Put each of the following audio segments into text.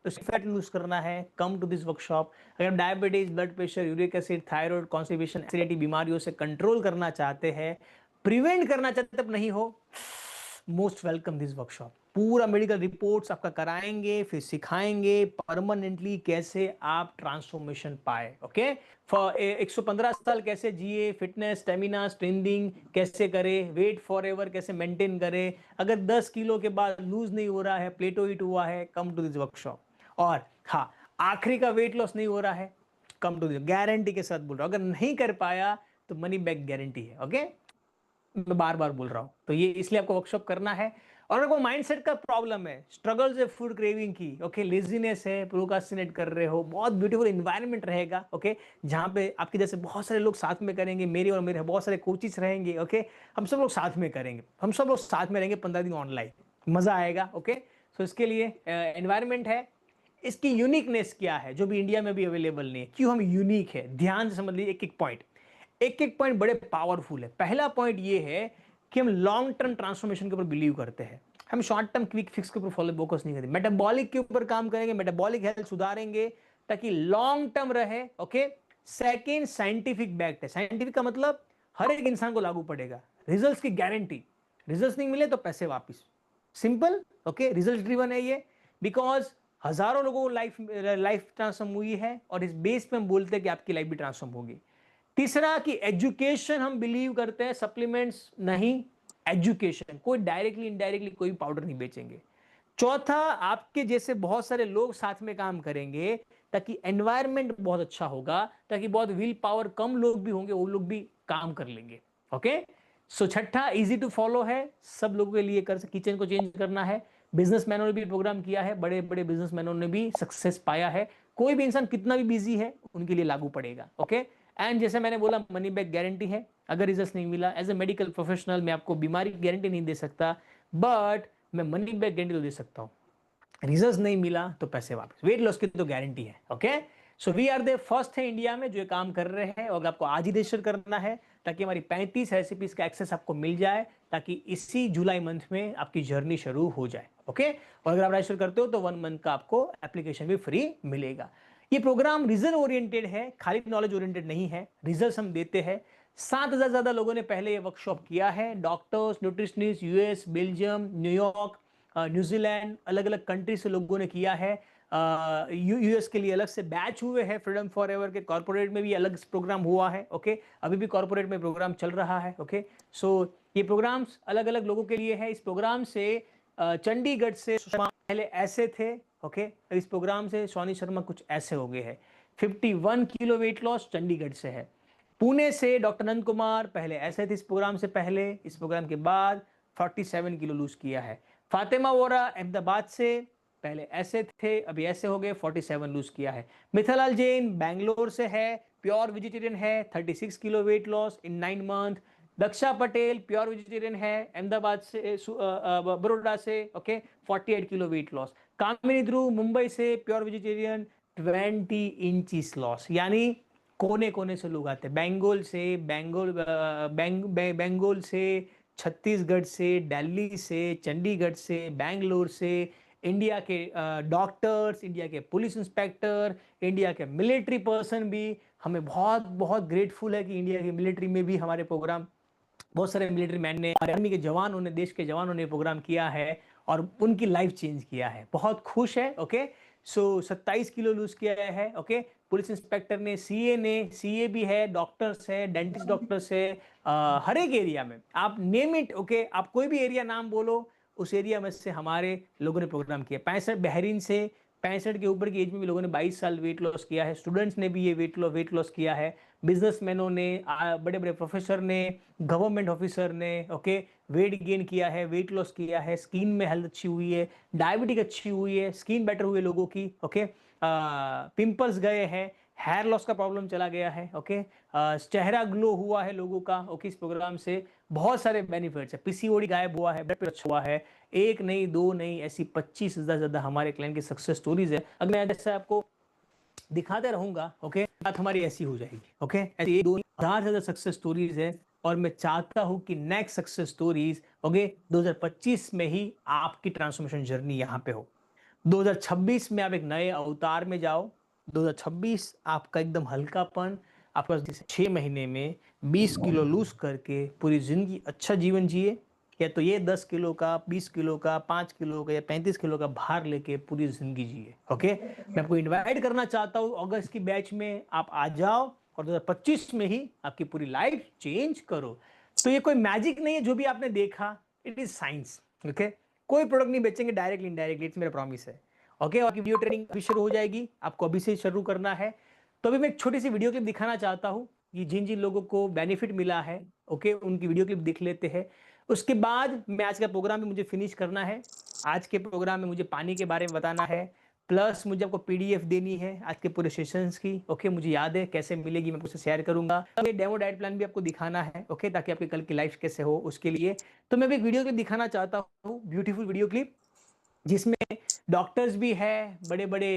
तो fat loose करना है, कम टू दिस वर्कशॉप। अगर diabetes, blood pressure, uric acid, thyroid, constipation, acidity बीमारियों से कंट्रोल करना चाहते हैं, प्रिवेंट करना चाहते तब नहीं हो, मोस्ट वेलकम दिस वर्कशॉप। पूरा मेडिकल रिपोर्ट्स आपका कराएंगे, फिर सिखाएंगे परमानेंटली कैसे आप ट्रांसफॉर्मेशन पाए। ओके, 115 साल कैसे जिए, फिटनेस, स्टेमिना, स्ट्रेंथिंग कैसे करे, वेट फॉर एवर कैसे मेंटेन करे, अगर 10 किलो के बाद लूज नहीं हो रहा है, प्लेटो हिट हुआ है, कम टू दिस वर्कशॉप। और हाँ, आखिरी का वेट लॉस नहीं हो रहा है, कम टू दिस, गारंटी के साथ बोल रहा हूं। अगर नहीं कर पाया तो मनी बैक गारंटी है। ओके, मैं बार बार बोल रहा हूं, तो ये इसलिए आपको वर्कशॉप करना है। और अगर कोई माइंडसेट का प्रॉब्लम है, स्ट्रगल्स है फूड क्रेविंग की, ओके, लेजीनेस है, प्रोक्रास्टिनेट कर रहे हो, बहुत ब्यूटीफुल एनवायरनमेंट रहेगा, ओके, जहां पे आपके जैसे बहुत सारे लोग साथ में करेंगे, मेरे और मेरे बहुत सारे कोचिस रहेंगे, ओके, हम सब लोग साथ में करेंगे, हम सब लोग साथ में रहेंगे 15 दिन ऑनलाइन, मजा आएगा। ओके, सो इसके लिए एनवायरनमेंट है। इसकी यूनिकनेस क्या है जो भी इंडिया में भी अवेलेबल नहीं है, क्यों हम यूनिक है, ध्यान से समझ लीजिए, एक एक पॉइंट, एक एक पॉइंट बड़े पावरफुल है। पहला पॉइंट ये है कि हम लॉन्ग टर्म ट्रांसफॉर्मेशन के ऊपर बिलीव करते हैं, हम शॉर्ट टर्म क्विक फिक्स के ऊपर फोकस नहीं करते। मेटाबॉलिक के ऊपर काम करेंगे, मेटाबॉलिक हेल्थ सुधारेंगे ताकि लॉन्ग टर्म रहे। ओके, सेकेंड, साइंटिफिक बैक्ड है। साइंटिफिक का मतलब हर एक इंसान को लागू पड़ेगा, रिजल्ट्स की गारंटी, रिजल्ट्स नहीं मिले तो पैसे वापिस, सिंपल। ओके, रिजल्ट ड्रिवन है ये, बिकॉज हजारों लोगों को लाइफ ट्रांसफॉर्म हुई है, और इस बेस पे हम बोलते हैं कि आपकी लाइफ भी ट्रांसफॉर्म होगी। तीसरा कि एजुकेशन हम बिलीव करते हैं, सप्लीमेंट्स नहीं, एजुकेशन, कोई डायरेक्टली इनडायरेक्टली कोई पाउडर नहीं बेचेंगे। चौथा, आपके जैसे बहुत सारे लोग साथ में काम करेंगे ताकि एनवायरनमेंट बहुत अच्छा होगा, ताकि बहुत विल पावर कम लोग भी होंगे, वो लोग भी काम कर लेंगे। ओके, सो छठा, इजी टू फॉलो है, सब लोगों के लिए कर, किचन को चेंज करना है। बिजनेसमैनों ने भी प्रोग्राम किया है, बड़े बड़े बिजनेसमैनों ने भी सक्सेस पाया है, कोई भी इंसान कितना भी बिजी है उनके लिए लागू पड़ेगा। ओके, एंड जैसे मैंने बोला, मनी बैक गारंटी है, अगर रिजल्ट नहीं मिला, एज ए मेडिकल प्रोफेशनल मैं आपको बीमारी की गारंटी नहीं दे सकता, बट मैं मनी बैक गारंटी तो दे सकता हूं, रिजल्ट नहीं मिला तो पैसे वापस। वेट लॉस की तो गारंटी है। Okay, so we are the first है इंडिया में जो ये काम कर रहे हैं, और आपको आज ही रजिस्टर करना है ताकि हमारी 35 रेसिपीज का एक्सेस आपको मिल जाए, ताकि इसी जुलाई मंथ में आपकी जर्नी शुरू हो जाए। ओके, और अगर आप रजिस्टर करते हो तो 1 मंथ का आपको एप्लीकेशन भी फ्री मिलेगा। ये प्रोग्राम रिजल्ट ओरिएंटेड है, खाली नॉलेज ओरिएंटेड नहीं है, रिजल्ट हम देते हैं। 7,000 ज्यादा लोगों ने पहले ये वर्कशॉप किया है, doctors, nutritionist, US, Belgium, New York, New Zealand, अलग अलग कंट्री से लोगों ने किया है। यूएस के लिए अलग से बैच हुए हैं, फ्रीडम फॉर एवर के कॉर्पोरेट में भी अलग प्रोग्राम हुआ है। ओके, अभी भी कॉर्पोरेट में प्रोग्राम चल रहा है। ओके, सो ये प्रोग्राम्स अलग अलग लोगों के लिए है। इस प्रोग्राम से चंडीगढ़ से पहले ऐसे थे, ओके, इस प्रोग्राम से सोनी शर्मा कुछ ऐसे हो गए हैं। 51 किलो वेट लॉस चंडीगढ़ से है। पुणे से डॉक्टर नंद कुमार पहले ऐसे थे, इस प्रोग्राम से पहले, इस प्रोग्राम के बाद 47 किलो लूज किया है। फातिमा वोरा अहमदाबाद से पहले ऐसे थे, अभी ऐसे हो गए, 47 लूज किया है। मिथालाल जैन बैंगलोर से है, प्योर वेजिटेरियन है, 36 kilo weight loss in 9 month. Daksha Patel pure vegetarian है, अहमदाबाद से, बड़ौदा से, ओके, 48 किलो वेट लॉस। कामिनी ध्रुव मुंबई से प्योर वेजिटेरियन, 20 इंचीस लॉस। यानी कोने कोने से लोग आते हैं, बंगाल से, बंगाल से, छत्तीसगढ़ से, दिल्ली से, चंडीगढ़ से, बैंगलोर से, इंडिया के डॉक्टर्स, इंडिया के पुलिस इंस्पेक्टर, इंडिया के मिलिट्री पर्सन भी। हमें बहुत बहुत ग्रेटफुल है कि इंडिया की मिलिट्री में भी हमारे प्रोग्राम, बहुत सारे मिलिट्री मैन ने, आर्मी के जवानों ने, देश के जवानों ने प्रोग्राम किया है और उनकी लाइफ चेंज किया है, बहुत खुश है। ओके, सो 27 किलो लूज किया है। ओके, पुलिस इंस्पेक्टर ने, सीए ने, सीए भी है, डॉक्टर्स है, डेंटिस्ट डॉक्टर्स है, हर एक एरिया में आप नेम इट। ओके, आप कोई भी एरिया नाम बोलो, उस एरिया में से हमारे लोगों ने प्रोग्राम किया। 65 बहरीन से, 65 के ऊपर की एज में भी लोगों ने 22 साल वेट लॉस किया है। स्टूडेंट्स ने भी ये वेट लॉस किया है, बिजनेसमैनों ने, बड़े बड़े प्रोफेसर ने, गवर्नमेंट ऑफिसर ने, ओके, वेट गेन किया है, वेट लॉस किया है, स्किन में हेल्थ अच्छी हुई है, डायबिटिक अच्छी हुई है, स्किन बेटर हुई है लोगों की। ओके, पिंपल्स गए हैं, हेयर लॉस का प्रॉब्लम चला गया है। ओके, चेहरा ग्लो हुआ है लोगों का। ओके, इस प्रोग्राम से बहुत सारे बेनिफिट्स है, पीसीओडी गायब हुआ है, ब्लड प्रेशर अच्छा हुआ है। एक नहीं, दो नहीं, ऐसी 25 से ज्यादा हमारे क्लाइंट की सक्सेस स्टोरीज है। अगर मैं जैसे आपको दिखाते रहूंगा, ओके, बात हमारी ऐसी हो जाएगी। ओके, ऐसी 1-2 हजार से ज्यादा सक्सेस स्टोरीज है, और मैं चाहता हूं कि नेक्स्ट सक्सेस स्टोरीज, ओके, 2025 में ही आपकी ट्रांसफॉर्मेशन जर्नी यहां पे हो। 2026 में आप एक नए अवतार में जाओ। 2026 आपका एकदम हल्कापन, आपका 6 महीने में 20 किलो लूज करके पूरी जिंदगी अच्छा जीवन जिए, या तो ये 10 किलो का, 20 किलो का, 5 किलो का या 35 किलो का भार लेके पूरी जिंदगी जिए। ओके, मैं आपको इनवाइट करना चाहता हूँ अगस्त की बैच में, आप आ जाओ और 2025 में ही आपकी पूरी लाइफ चेंज करो। तो ये कोई मैजिक नहीं है जो भी आपने देखा, इट इज साइंस। ओके, कोई प्रोडक्ट नहीं बेचेंगे डायरेक्टली इनडायरेक्टली, मेरा प्रॉमिस है। ओके, आपकी वीडियो ट्रेनिंग अभी शुरू हो जाएगी, आपको अभी से शुरू करना है। तो अभी मैं एक छोटी सी वीडियो क्लिप दिखाना चाहता हूँ कि जिन जिन लोगों को बेनिफिट मिला है, ओके, उनकी वीडियो क्लिप देख लेते हैं। उसके बाद मैं आज का प्रोग्राम भी मुझे फिनिश करना है। आज के प्रोग्राम में मुझे पानी के बारे में बताना है, प्लस मुझे आपको पीडीएफ देनी है आज के पूरे सेशंस की। ओके, मुझे याद है कैसे मिलेगी, मैं आपसे शेयर करूंगा। ये डेमो डाइट प्लान भी आपको दिखाना है, ओके, ताकि आपकी कल की लाइफ कैसे हो उसके लिए। तो मैं भी एक वीडियो क्लिप दिखाना चाहता हूँ, ब्यूटीफुल वीडियो क्लिप, जिसमें डॉक्टर्स भी है, बड़े बड़े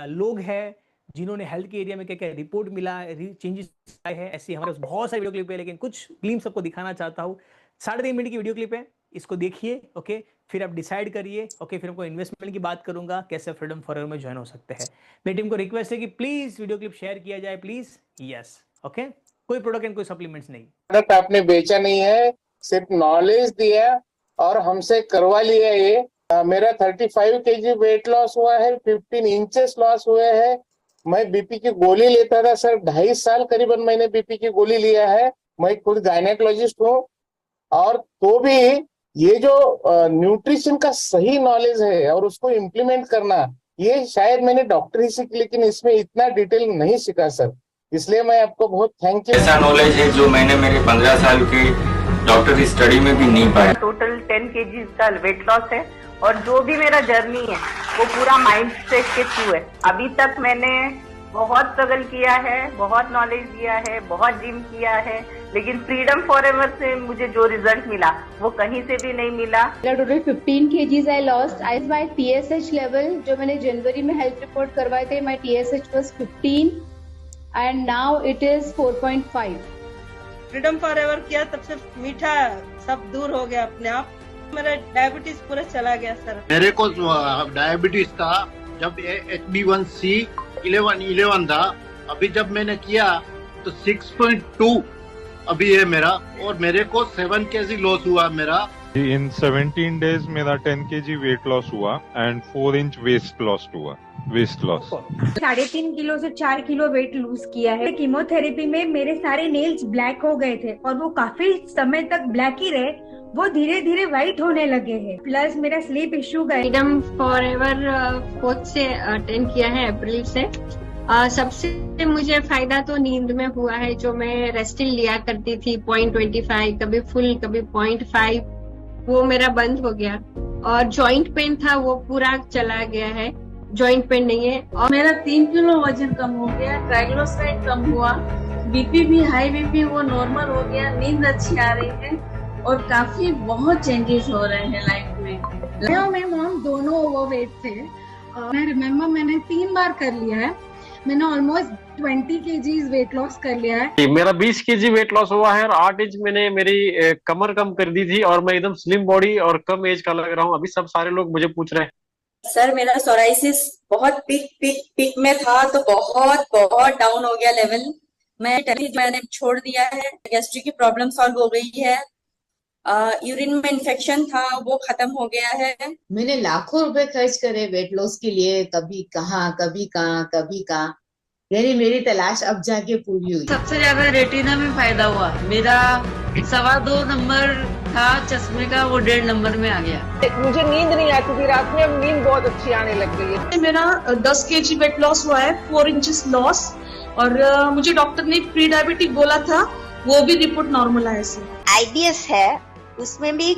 लोग हैं जिन्होंने हेल्थ के एरिया में क्या क्या रिपोर्ट मिला, चेंजेस आए हैं। ऐसी हमारे पास बहुत सारी वीडियो क्लिप है, लेकिन कुछ ग्लिम्स आपको दिखाना चाहता हूँ। 3.5 मिनट की वीडियो क्लिप है, इसको देखिए। ओके, फिर आप डिसाइड करिए। ओके, फिर आपको इन्वेस्टमेंट की बात करूंगा, कैसे फ्रीडम फॉरएवर में ज्वाइन हो सकते हैं। मेरी टीम को रिक्वेस्ट है कि प्लीज वीडियो क्लिप शेयर किया जाए, प्लीज। यस, ओके, कोई प्रोडक्ट एंड कोई सप्लीमेंट्स नहीं, प्रोडक्ट आपने बेचा नहीं है, सिर्फ नॉलेज दिया और हमसे करवा लिया। ये मेरा 35 kg वेट लॉस हुआ है, 15 इंचेस लॉस हुए हैं। मैं बीपी की गोली लेता था सर, 2.5 साल करीबन मैंने बीपी की गोली लिया है। मैं खुद गायनेकोलॉजिस्ट हूँ। और तो भी ये जो न्यूट्रिशन का सही नॉलेज है और उसको इम्प्लीमेंट करना, ये शायद मैंने डॉक्टर ही सीख, लेकिन इसमें इतना डिटेल नहीं सीखा सर। इसलिए मैं आपको बहुत थैंक यू। ऐसा नॉलेज है जो मैंने मेरे 15 साल की डॉक्टर स्टडी में भी नहीं पाया। टोटल 10 kg का वेट लॉस है, और जो भी मेरा जर्नी है वो पूरा माइंड सेट के थ्रू है। अभी तक मैंने बहुत स्ट्रगल किया है, बहुत नॉलेज दिया है, बहुत जिम किया है, लेकिन फ्रीडम फॉरएवर से मुझे जो रिजल्ट मिला वो कहीं से भी नहीं मिला। Total 15 kgs I lost. As my TSH level जो मैंने जनवरी में हेल्थ रिपोर्ट करवाए थे, my TSH was 15 and now it is 4.5. Freedom forever किया तब से मीठा सब दूर हो गया अपने आप। मेरा डायबिटीज पूरा चला गया सर। मेरे को डायबिटीज था जब HB1C 11 था, अभी जब मैंने किया तो 6.2 अभी है मेरा, और मेरे को 7 kg लॉस हुआ मेरा। इन 17 डेज मेरा 10 kg वेट लॉस हुआ एंड 4 इंच वेस्ट लॉस हुआ। 3.5 किलो से 4 किलो वेट लूज किया है। कीमोथेरेपी में मेरे सारे नेल्स ब्लैक हो गए थे और वो काफी समय तक ब्लैक ही रहे, वो धीरे धीरे व्हाइट होने लगे हैं। प्लस मेरा स्लीप इश्यू गए। फ्रीडम फॉरएवर 4 से अटेंड किया है अप्रैल से। सबसे मुझे फायदा तो नींद में हुआ है। जो मैं रेस्टिल लिया करती थी 0.25, कभी फुल कभी 0.5, वो मेरा बंद हो गया। और जॉइंट पेन था वो पूरा चला गया है, जॉइंट पेन नहीं है। और मेरा 3 किलो वजन कम हो गया, ट्राइग्लिसराइड कम हुआ, बीपी भी हाई बीपी वो नॉर्मल हो गया, नींद अच्छी आ रही है और काफी बहुत चेंजेस हो रहे हैं लाइफ में। मैं मॉम दोनों ओवरवेट थे। मैं रिमेम्बर मैंने 3 बार कर लिया है। मैंने ऑलमोस्ट 20 kgs वेट लॉस कर लिया है। मेरा 20 kg वेट लॉस हुआ है और 8 इंच मैंने मेरी कमर कम कर दी थी और मैं एकदम स्लिम बॉडी और कम एज का लग रहा हूँ। अभी सब सारे लोग मुझे पूछ रहे हैं सर मेरा सोराइसिस बहुत पीक में था, तो बहुत डाउन हो गया लेवल। मैंने छोड़ दिया है। गैस्ट्रिक की प्रॉब्लम सॉल्व हो गई है। यूरिन में इन्फेक्शन था वो खत्म हो गया है। मैंने लाखों रुपए खर्च करे वेट लॉस के लिए, कभी कहाँ, यानी मेरी तलाश अब जाके पूरी हुई। सबसे ज्यादा रेटिना में फायदा हुआ। मेरा 2.25 नंबर था चश्मे का, वो 1.5 नंबर में आ गया। मुझे नींद नहीं आती थी रात में, अब नींद बहुत अच्छी आने लग गई है। मेरा 10 kg वेट लॉस हुआ है, 4 इंचेस लॉस, और मुझे डॉक्टर ने प्री डायबिटिक बोला था, वो भी रिपोर्ट नॉर्मल आया सर। IBS है, उसमें भी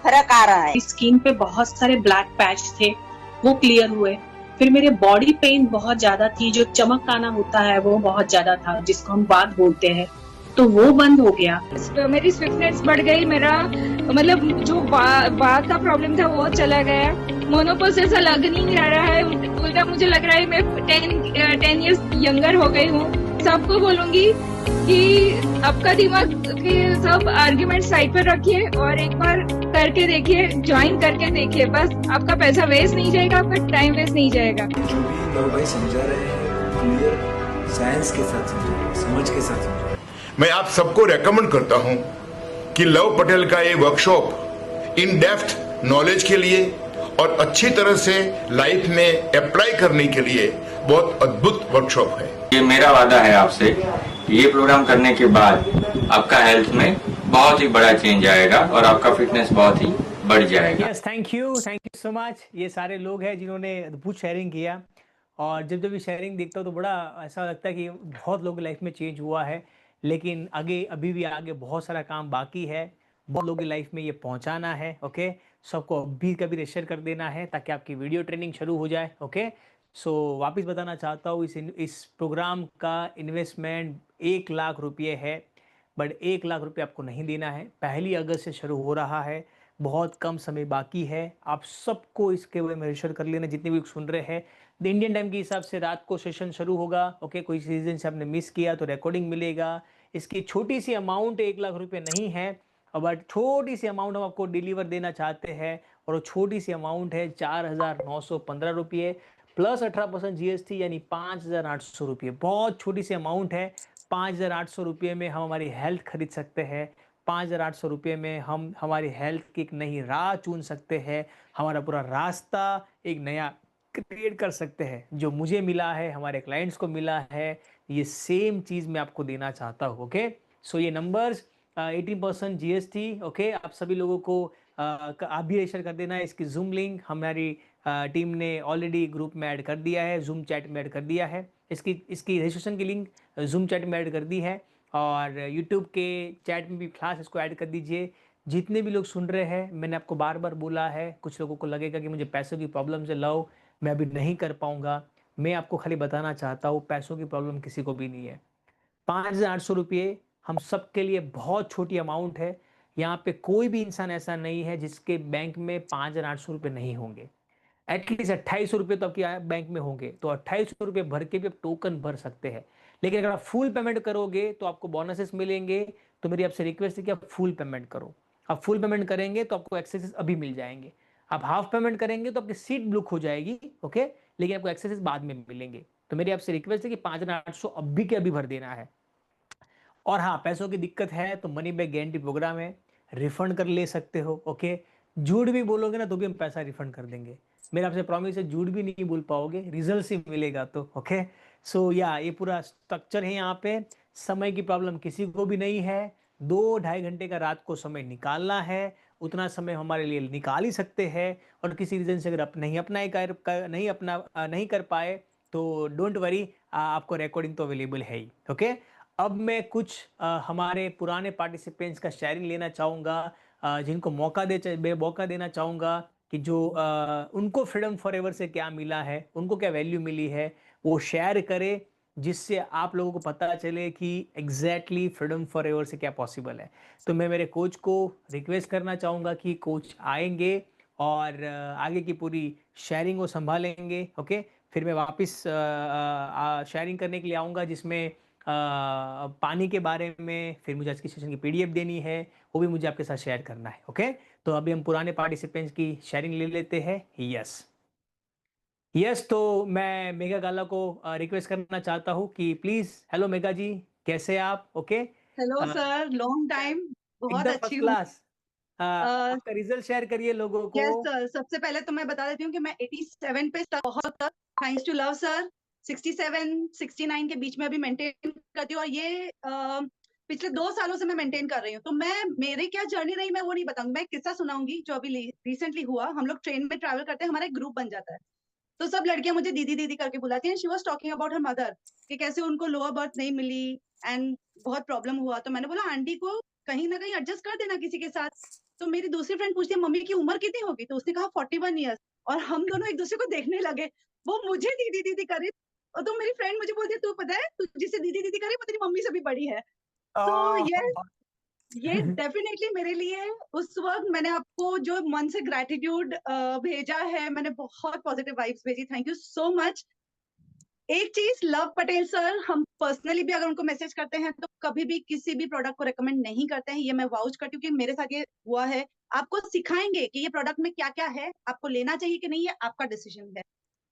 फर्क आ रहा है। स्किन पे बहुत सारे ब्लैक पैच थे, वो क्लियर हुए। फिर मेरे बॉडी पेन बहुत ज्यादा थी, जो चमक आना होता है वो बहुत ज्यादा था, जिसको हम बात बोलते हैं, तो वो बंद हो गया। मेरी स्विफ्टनेस बढ़ गई। मेरा मतलब जो बात का प्रॉब्लम था वो चला गया। मोनोपोज ऐसा लग नहीं रहा है, उल्टा मुझे लग रहा है मैं 10 years यंगर हो गई हूँ। सबको बोलूंगी कि आपका दिमाग के सब आर्ग्यूमेंट साइड पर रखिए और एक बार करके देखिए, ज्वाइन करके देखिए, बस आपका पैसा वेस्ट नहीं जाएगा, आपका टाइम वेस्ट नहीं जाएगा। जो भी लव भाई समझा रहे हैं क्लियर साइंस के साथ समझाइए, समझ के साथ समझाइए। मैं आप सबको रेकमेंड करता हूं कि लव पटेल का ये वर्कशॉप इन डेप्थ नॉलेज के लिए और अच्छी तरह से लाइफ में अप्लाई करने के लिए बहुत अद्भुत वर्कशॉप है। ये मेरा वादा है आपसे, ये प्रोग्राम करने के बाद आपका हेल्थ में बहुत ही बड़ा चेंज आएगा और आपका फिटनेस बहुत ही बढ़ जाएगा। Yes, thank you so much. ये सारे लोग हैं जिन्होंने अद्भुत शेयरिंग किया, और जब जब ये शेयरिंग देखता हूँ तो बड़ा ऐसा लगता है कि बहुत लोगों की लाइफ में चेंज हुआ है, लेकिन अभी भी आगे बहुत सारा काम बाकी है, बहुत लोगों की लाइफ में ये पहुंचाना है। ओके, सबको अभी का भी शेयर कर देना है ताकि आपकी वीडियो ट्रेनिंग शुरू हो जाए। ओके, सो वापस बताना चाहता हूँ, इस प्रोग्राम का इन्वेस्टमेंट 1 लाख रुपये है, बट 1 लाख रुपये आपको नहीं देना है। 1 अगस्त से शुरू हो रहा है, बहुत कम समय बाकी है। आप सबको इसके बारे में रजिस्टर कर लेना, जितने भी सुन रहे हैं। द इंडियन टाइम के हिसाब से रात को सेशन शुरू होगा। ओके, कोई रीज़न से आपने मिस किया तो रिकॉर्डिंग मिलेगा। इसकी छोटी सी अमाउंट 1 लाख रुपये नहीं है, बट छोटी सी अमाउंट हम आपको डिलीवर देना चाहते हैं, और वो छोटी सी अमाउंट है 4,915 रुपये प्लस 18% GST, यानी 5,800 रुपये। बहुत छोटी सी अमाउंट है। 5,800 रुपये में हम हमारी हेल्थ खरीद सकते हैं। 5,800 रुपये में हम हमारी हेल्थ की एक नई राह चुन सकते हैं, हमारा पूरा रास्ता एक नया क्रिएट कर सकते हैं। जो मुझे मिला है, हमारे क्लाइंट्स को मिला है, ये सेम चीज़ मैं आपको देना चाहता हूँ। ओके, सो ये नंबर्स 18% GST। ओके, आप सभी लोगों को आप भी रजिस्टर कर देना है। इसकी जूम लिंक हमारी टीम ने ऑलरेडी ग्रुप में ऐड कर दिया है, जूम चैट में ऐड कर दिया है। इसकी रजिस्ट्रेशन की लिंक जूम चैट में ऐड कर दी है, और यूट्यूब के चैट में भी क्लास इसको ऐड कर दीजिए। जितने भी लोग सुन रहे हैं, मैंने आपको बार बार बोला है, कुछ लोगों को लगेगा कि मुझे पैसों की प्रॉब्लम से लव मैं अभी नहीं कर पाऊँगा। मैं आपको खाली बताना चाहता हूँ, पैसों की प्रॉब्लम किसी को भी नहीं है। 5,800 रुपये हम सब के लिए बहुत छोटी अमाउंट है। यहाँ पे कोई भी इंसान ऐसा नहीं है जिसके बैंक में 5,800 रुपये नहीं होंगे। एटलीस्ट 2,800 रुपये तो आपके बैंक में होंगे, तो 2,800 रुपये भर के भी आप टोकन भर सकते हैं। लेकिन अगर आप फुल पेमेंट करोगे तो आपको बोनसेस मिलेंगे। तो मेरी आपसे रिक्वेस्ट है कि आप फुल पेमेंट करो। आप फुल पेमेंट करेंगे तो आपको एक्सेसेस अभी मिल जाएंगे। आप हाफ पेमेंट करेंगे तो आपकी सीट बुक हो जाएगी। ओके, लेकिन आपको एक्सेसेस बाद में मिलेंगे। तो मेरी आपसे रिक्वेस्ट है कि 5,800 अभी के अभी भर देना है। और हाँ, पैसों की दिक्कत है तो मनी बैक गारंटी प्रोग्राम है, रिफंड कर ले सकते हो। ओके, झूठ भी बोलोगे ना तो भी हम पैसा रिफंड कर देंगे। मेरा आपसे प्रॉमिस है, झूठ भी नहीं बोल पाओगे, रिजल्ट ही मिलेगा। तो ओके, सो या ये पूरा स्ट्रक्चर है। यहाँ पे समय की प्रॉब्लम किसी को भी नहीं है। 2-2.5 घंटे का रात को समय निकालना है, उतना समय हमारे लिए निकाल ही सकते हैं। और किसी रीज़न से अगर आप नहीं कर पाए तो डोंट वरी, आपको रिकॉर्डिंग तो अवेलेबल है ही। ओके, अब मैं कुछ हमारे पुराने पार्टिसिपेंट्स का शेयरिंग लेना चाहूँगा, जिनको मौका देना चाहूँगा कि जो उनको फ्रीडम फॉरएवर से क्या मिला है, उनको क्या वैल्यू मिली है, वो शेयर करें, जिससे आप लोगों को पता चले कि एग्जैक्टली फ्रीडम फॉरएवर से क्या पॉसिबल है। तो मैं मेरे कोच को रिक्वेस्ट करना चाहूँगा कि कोच आएंगे और आगे की पूरी शेयरिंग को संभालेंगे। ओके, फिर मैं वापस शेयरिंग करने के लिए आऊँगा, जिसमें पानी के बारे में, फिर मुझे आज की सेशन की PDF देनी है, वो भी मुझे आपके साथ शेयर करना है। ओके, तो अभी हम पुराने पार्टिसिपेंट्स की शेयरिंग ले लेते हैं। यस, तो मैं मेगा गाला को रिक्वेस्ट करना चाहता हूँ कि प्लीज, हेलो मेगा जी, कैसे आप? Okay, hello sir, long time, बहुत एकदम अच्छी फर्स्ट हूँ। क्लास। आपका रिजल्ट शेयर करिए लोगों को। यस सर, सबसे पहले तो मैं बता देती हूँ कि मैं 87 पे बहुत तक, थैंक्स टू लव सर, 67 69 के बीच में अभी मेंटेन करती हूँ, और ये पिछले 2 सालों से मैं मेंटेन कर रही हूँ। तो मेरी क्या जर्नी रही मैं वो नहीं बताऊंगी, मैं एक किस्सा सुनाऊंगी जो अभी रिसेंटली हुआ। हम लोग ट्रेन में ट्रैवल करते हैं, हमारा एक ग्रुप बन जाता है, तो सब लड़कियां मुझे दीदी दीदी करके बुलाती हैं। She was talking about her mother कि कैसे उनको लोअर बर्थ नहीं मिली एंड बहुत प्रॉब्लम हुआ। तो मैंने बोला आंटी को कहीं ना कहीं एडजस्ट कर देना किसी के साथ। तो मेरी दूसरी फ्रेंड पूछती है मम्मी की उम्र कितनी होगी, तो उसने कहा 41 ईयर्स, और हम दोनों एक दूसरे को देखने लगे। वो मुझे दीदी दीदी करे, और तो मेरी फ्रेंड मुझे बोलती है तू पता है तू जिसे दीदी दीदी करे वो तेरी मम्मी से भी बड़ी है। तो ये डेफिनेटली मेरे लिए उस वक्त मैंने आपको जो मन से ग्रैटिट्यूड भेजा है, मैंने बहुत पॉजिटिव वाइब्स भेजी, थैंक यू सो मच। एक चीज, लव पटेल सर, हम पर्सनली भी अगर उनको मैसेज करते हैं तो कभी भी किसी भी प्रोडक्ट को रेकमेंड नहीं करते हैं, ये मैं वाउच करती हूँ कि मेरे साथ ये हुआ है। आपको सिखाएंगे कि ये प्रोडक्ट में क्या क्या है, आपको लेना चाहिए कि नहीं, ये आपका डिसीजन है।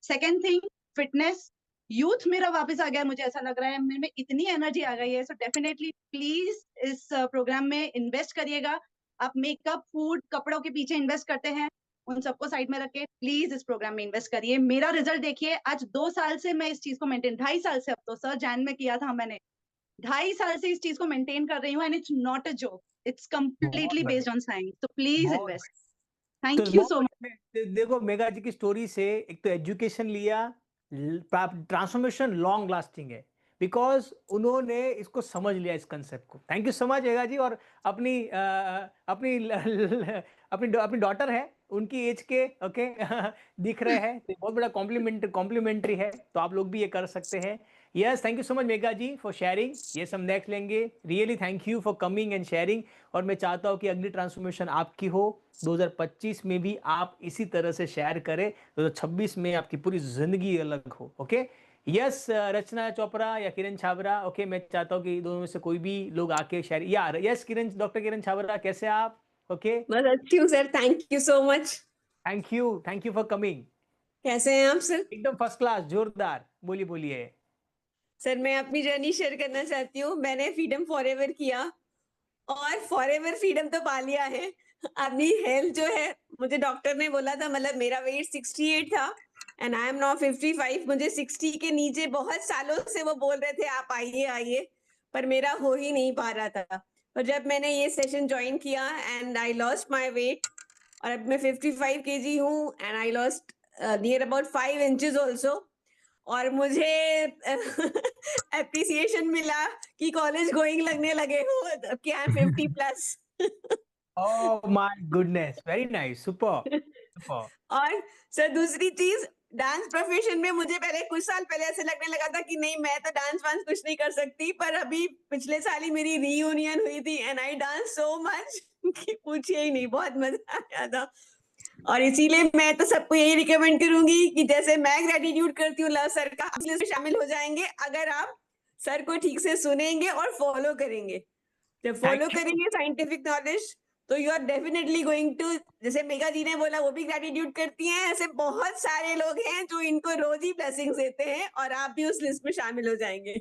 सेकेंड थिंग, फिटनेस, यूथ मेरा वापस आ गया, मुझे ऐसा लग रहा है, मेरे में इतनी एनर्जी आ गई है। सो डेफिनेटली प्लीज इस प्रोग्राम में इन्वेस्ट करिएगा। आप मेकअप, फूड, कपड़ों के पीछे इन्वेस्ट करते हैं, उन सबको साइड में रख के प्लीज इस प्रोग्राम में इन्वेस्ट करिए। मेरा रिजल्ट देखिए, आज 2 साल से मैं इस चीज को मेंटेन, 2.5 साल से, अब तो सर जैन में किया था मैंने, 2.5 साल से इस चीज को मेंटेन कर रही हूँ, and it's not a joke, it's completely based on science. तो please invest. Thank you so much. देखो मेगा जी की स्टोरी से एक तो एजुकेशन लिया, ट्रांसफॉर्मेशन लॉन्ग लास्टिंग है, बिकॉज उन्होंने इसको समझ लिया इस कंसेप्ट को। Thank you so much mega ji. और अपनी अपनी डॉटर है, उनकी एज के ओके दिख रहे हैं, तो बहुत बड़ा कॉम्प्लीमेंट्री है, तो आप लोग भी ये कर सकते हैं। Yes, thank you so much mega ji for sharing. ये सब नेक्स्ट लेंगे। Really thank you for coming and sharing. और मैं चाहता हूँ कि अगली ट्रांसफॉर्मेशन आपकी हो, 2025 में भी आप इसी तरह से शेयर करें, 2026 में आपकी पूरी जिंदगी अलग हो। ओके यस, रचना चोपड़ा या किरण छाबरा, ओके मैं चाहता हूँ कि दोनों में से कोई भी लोग आके शेयर। यार यस किरण, डॉक्टर किरण छाबरा, कैसे आप? ओके बस अच्छी हूँ sir, thank you so much. Thank you for coming. कैसे हैं आप सर? एकदम फर्स्ट क्लास, जोरदार। बोलिए बोलिए सर। मैं अपनी जर्नी शेयर करना चाहती हूँ। मैंने फ्रीडम फॉरएवर किया और फॉरएवर फ्रीडम तो पा लिया है। अपनी हेल्थ जो है, मुझे डॉक्टर ने बोला था, मतलब मेरा वेट 68 था एंड आई एम नाउ 55। मुझे 60 के नीचे बहुत सालों से वो बोल रहे थे आप आइए आइए, पर मेरा हो ही नहीं पा रहा था। पर जब मैंने ये सेशन ज्वाइन किया and I lost my weight, और अब मैं 55 केजी हूँ and I lost near about 5 inches also. और मुझे एप्रिसिएशन मिला कि कॉलेज गोइंग लगने लगे हो कि I am 50 plus. Oh my goodness, very nice, super super. और सर दूसरी चीज, डांस प्रोफेशन में मुझे पहले कुछ साल पहले ऐसे लगने लगा था कि नहीं मैं तो डांस वांस कुछ नहीं कर सकती, पर अभी पिछले साल ही मेरी रीयूनियन हुई थी and I dance so much कि पूछिए ही नहीं, बहुत मजा आया था। और इसीलिए मैं तो सबको यही रिकमेंड करूंगी कि जैसे मैं ग्रेटिट्यूड करती हूँ लव सर का, आप इसमें शामिल हो जाएंगे अगर आप सर को ठीक से सुनेंगे और फॉलो करेंगे। जब फॉलो करेंगे साइंटिफिक नॉलेज, तो you are definitely going to, जैसे मेगा जी ने बोला वो भी ग्रेटिट्यूड करती हैं, ऐसे बहुत सारे लोग हैं जो इनको रोज ही ब्लेसिंग्स देते हैं और आप भी उस लिस्ट में शामिल हो जाएंगे।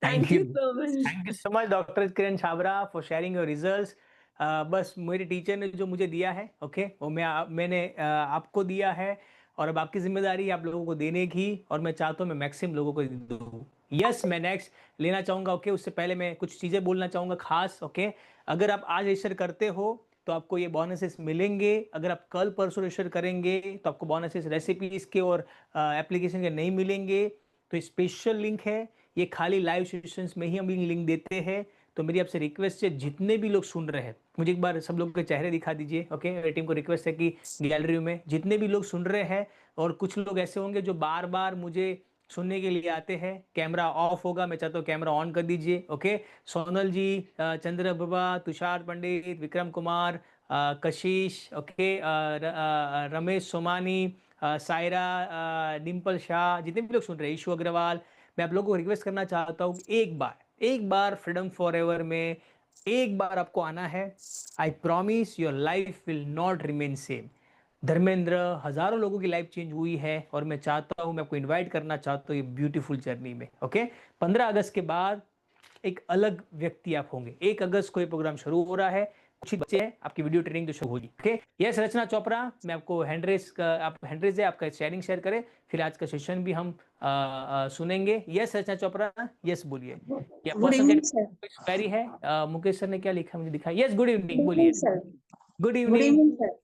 Thank you so much. Thank you so much doctor Kiran Chhabra for sharing your results. बस मेरे टीचर ने जो मुझे दिया है, ओके वो मैंने आपको दिया है, और अब आपकी जिम्मेदारी है आप लोगों को देने की, और मैं चाहता हूँ मैं मैक्सिमम लोगों को दूँ। यस, मैं नेक्स्ट लेना चाहूँगा। ओके उससे पहले मैं कुछ चीज़ें बोलना चाहूँगा खास। ओके अगर आप आज रजिस्टर करते हो तो आपको ये बोनसेस मिलेंगे। अगर आप कल परसों रजिस्टर करेंगे तो आपको बोनसेस रेसिपीज के और एप्लीकेशन के नहीं मिलेंगे। तो स्पेशल लिंक है, ये खाली लाइव सेशंस में ही हम लिंक देते हैं। तो मेरी आपसे रिक्वेस्ट है, जितने भी लोग सुन रहे हैं, मुझे एक बार सब लोग के चेहरे दिखा दीजिए। ओके मेरी टीम को रिक्वेस्ट है कि गैलरी में जितने भी लोग सुन रहे हैं, और कुछ लोग ऐसे होंगे जो बार बार मुझे सुनने के लिए आते हैं, कैमरा ऑफ होगा, मैं चाहता हूँ कैमरा ऑन कर दीजिए। ओके सोनल जी, चंद्र बाबा, तुषार पंडित, विक्रम कुमार, कशिश, ओके रमेश सोमानी, सायरा, डिम्पल शाह, जितने भी लोग सुन रहे हैं, ईशु अग्रवाल, मैं आप लोगों को रिक्वेस्ट करना चाहता हूँ एक बार फ्रीडम फॉरएवर में एक बार आपको आना है। I promise your life will not remain same. Dharmendra, हजारों लोगों की लाइफ चेंज हुई है, और मैं चाहता हूं, मैं आपको इनवाइट करना चाहता हूं ये ब्यूटीफुल जर्नी में। ओके 15 अगस्त के बाद एक अलग व्यक्ति आप होंगे। 1 अगस्त को ये प्रोग्राम शुरू हो रहा है, कुछ ही बच्चे हैं, आपकी वीडियो ट्रेनिंग तो शुरू होगी। ओके यस रचना चोपड़ा, मैं आपको हैंडरेस है, आपका शेयरिंग शेयर करें, फिर आज का सेशन भी हम सुनेंगे। यस रचना चोपड़ा, यस बोलिए। है मुकेश सर ने क्या लिखा मुझे दिखाई। यस गुड इवनिंग, बोलिए। Good evening sir.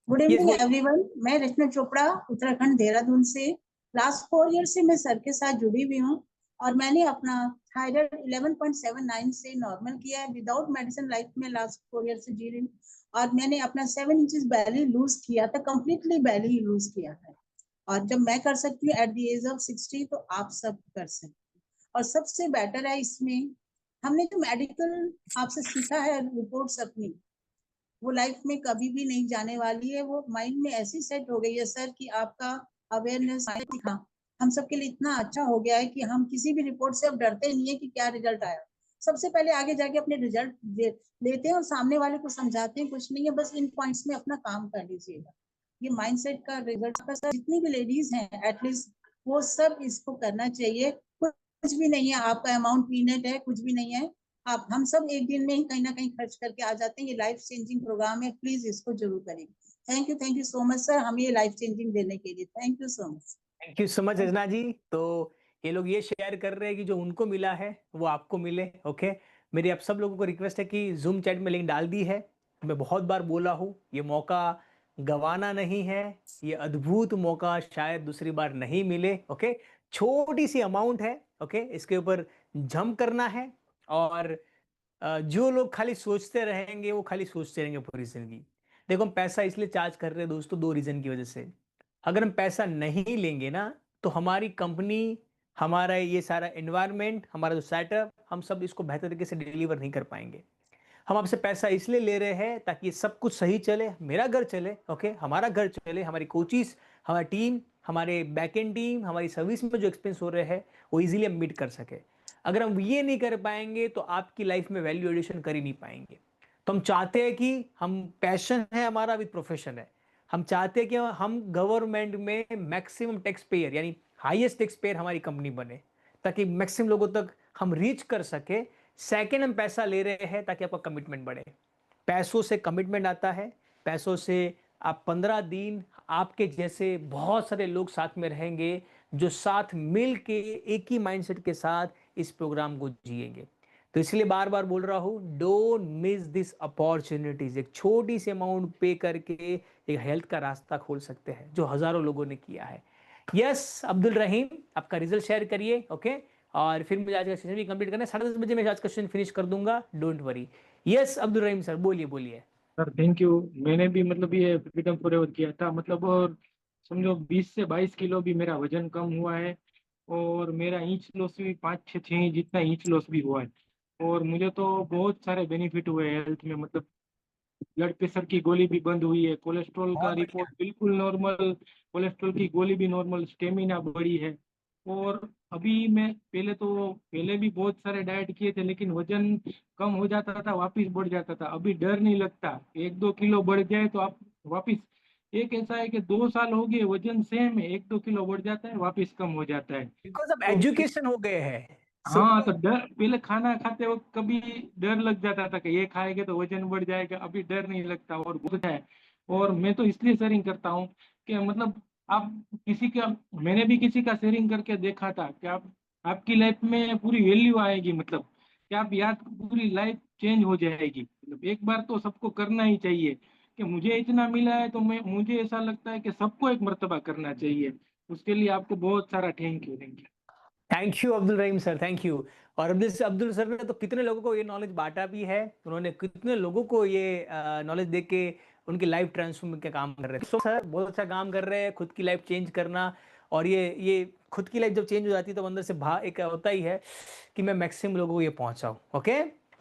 Good evening everyone. मैं रचना चोपड़ा, उत्तराखंड देहरादून से। लास्ट 4 ईयर से मैं सर के साथ जुड़ी हुई हूँ, और मैंने अपना थायराइड 11.79 से नॉर्मल किया है विदाउट मेडिसिन। लाइफ में लास्ट 4 ईयर से जी रही हूँ, और मैंने अपना 7 इंचेस बैली लूज किया था, कंप्लीटली बैली लूज किया था। और जब मैं कर सकती हूँ एट द एज ऑफ 60, तो आप सब कर सकते हैं। और सबसे बेटर है इसमें, हमने जो मेडिकल आपसे सीखा है रिपोर्ट्स अपनी, वो लाइफ में कभी भी नहीं जाने वाली है, वो माइंड में ऐसी सेट हो गई है सर कि आपका अवेयरनेस दिखा हम सबके लिए इतना अच्छा हो गया है कि हम किसी भी रिपोर्ट से अब डरते नहीं है कि क्या रिजल्ट आया। सबसे पहले आगे जाके अपने रिजल्ट लेते हैं और सामने वाले को समझाते हैं, कुछ नहीं है, बस इन पॉइंट्स में अपना काम कर लीजिएगा। ये माइंडसेट का रिजल्ट का जितनी भी लेडीज हैं एटलीस्ट वो सब इसको करना चाहिए। कुछ भी नहीं है, आपका अमाउंट पीनेट है, कुछ भी नहीं है। आप हम सब एक दिन में ही कहीं ना कहीं खर्च करके आ जाते हैं। ये लाइफ चेंजिंग प्रोग्राम है, प्लीज इसको जरूर करें। Thank you so much sir, हमें ये लाइफ चेंजिंग देने के लिए। Thank you so much. Thank you so much Rachna ji. तो ये लोग ये शेयर कर रहे हैं कि जो उनको मिला है वो आपको मिले। ओके, मेरी आप सब लोगों को रिक्वेस्ट है कि जूम चैट में लिंक डाल दी है। मैं बहुत बार बोला हूँ, ये मौका गवाना नहीं है, ये अद्भुत मौका शायद दूसरी बार नहीं मिले। ओके, छोटी सी अमाउंट है। ओके, इसके ऊपर जंप करना है। और जो लोग खाली सोचते रहेंगे वो खाली सोचते रहेंगे पूरी जिंदगी। देखो, हम पैसा इसलिए चार्ज कर रहे हैं दोस्तों, दो रीजन की वजह से। अगर हम पैसा नहीं लेंगे ना तो हमारी कंपनी, हमारा ये सारा एनवायरनमेंट, हमारा जो सेटअप, हम सब इसको बेहतर तरीके से डिलीवर नहीं कर पाएंगे। हम आपसे पैसा इसलिए ले रहे हैं ताकि ये सब कुछ सही चले, मेरा घर चले। ओके, हमारा घर चले, हमारी कोचिज, हमारी टीम, हमारे बैकएंड टीम, हमारी सर्विस में जो एक्सपेंस हो रहे हैं वो इजीली हम मीट कर सके। अगर हम ये नहीं कर पाएंगे तो आपकी लाइफ में वैल्यू एडिशन कर ही नहीं पाएंगे। तो हम चाहते हैं कि हम, पैशन है हमारा विद प्रोफेशन है, हम चाहते हैं कि हम गवर्नमेंट में मैक्सिमम टैक्स पेयर यानी हाईएस्ट टैक्स पेयर हमारी कंपनी बने, ताकि मैक्सिमम लोगों तक हम रीच कर सके। सेकेंड, हम पैसा ले रहे हैं ताकि आपका कमिटमेंट बढ़े। पैसों से कमिटमेंट आता है, पैसों से आप 15 दिन आपके जैसे बहुत सारे लोग साथ में रहेंगे जो साथ मिल के एक ही माइंडसेट के साथ इस प्रोग्राम को जिएंगे। तो इसलिए बार बार बोल रहा हूं, डोंट मिस दिस अपॉर्चुनिटीज। एक छोटी सी अमाउंट पे करके एक हेल्थ का रास्ता खोल सकते हैं, जो हजारों लोगों ने किया है। यस अब्दुल रहीम, आपका रिजल्ट शेयर करिए। ओके, और फिर मुझे आज का सेशन भी कंप्लीट करना है। 10:30 बजे मैं आज का सेशन फिनिश कर दूंगा, don't worry. Yes Abdul Rahim sir, बोलिए बोलिए। Sir thank you. मैंने भी मतलब ये फ्रीडम फॉरएवर किया था, मतलब और समझो 20 से 22 किलो भी मेरा वजन कम हुआ है, और मेरा इंच लॉस भी 5-6 इंच जितना इंच लॉस भी हुआ है। और मुझे तो बहुत सारे बेनिफिट हुए हेल्थ में, मतलब ब्लड प्रेशर की गोली भी बंद हुई है, कोलेस्ट्रॉल का रिपोर्ट बिल्कुल नॉर्मल, कोलेस्ट्रॉल की गोली भी नॉर्मल, स्टेमिना बढ़ी है। और अभी मैं पहले भी बहुत सारे डाइट किए थे, लेकिन वजन कम हो जाता था, वापस बढ़ जाता था। अभी डर नहीं लगता, 1-2 किलो बढ़ जाए तो आप वापस, एक ऐसा है कि 2 साल हो गए वजन सेम है, 1-2 किलो बढ़ जाता है वापस कम हो जाता है। बिकॉज अब एजुकेशन हो गए हैं। हाँ, तो डर, पहले खाना खाते वक्त कभी डर लग जाता था कि ये खाएंगे तो वजन बढ़ जाएगा, अभी डर नहीं लगता और बहुत है। और मैं तो इसलिए शेयरिंग करता हूँ कि मतलब आप किसी का, मैंने भी किसी का शेयरिंग करके देखा था कि आपकी लाइफ में पूरी वैल्यू आएगी, मतलब कि आप याद, पूरी लाइफ चेंज हो जाएगी। मतलब एक बार तो सबको करना ही चाहिए कि मुझे इतना मिला है तो मुझे ऐसा लगता है कि सबको एक मर्तबा करना चाहिए। उसके लिए आपको बहुत सारा thank you. Thank you Abdul Rahim sir, thank you. और अब्दुल सर ने तो कितने लोगों को ये नॉलेज बांटा भी है, उन्होंने कितने लोगों को ये नॉलेज दे के उनकी लाइफ ट्रांसफॉर्म के काम कर रहे हैं। तो सर बहुत अच्छा काम कर रहे हैं, खुद की लाइफ चेंज करना। और ये खुद की लाइफ जब चेंज हो जाती है तो अंदर से एक होता ही है कि मैं मैक्सिमम लोगों को ये पहुंचाऊं। ओके,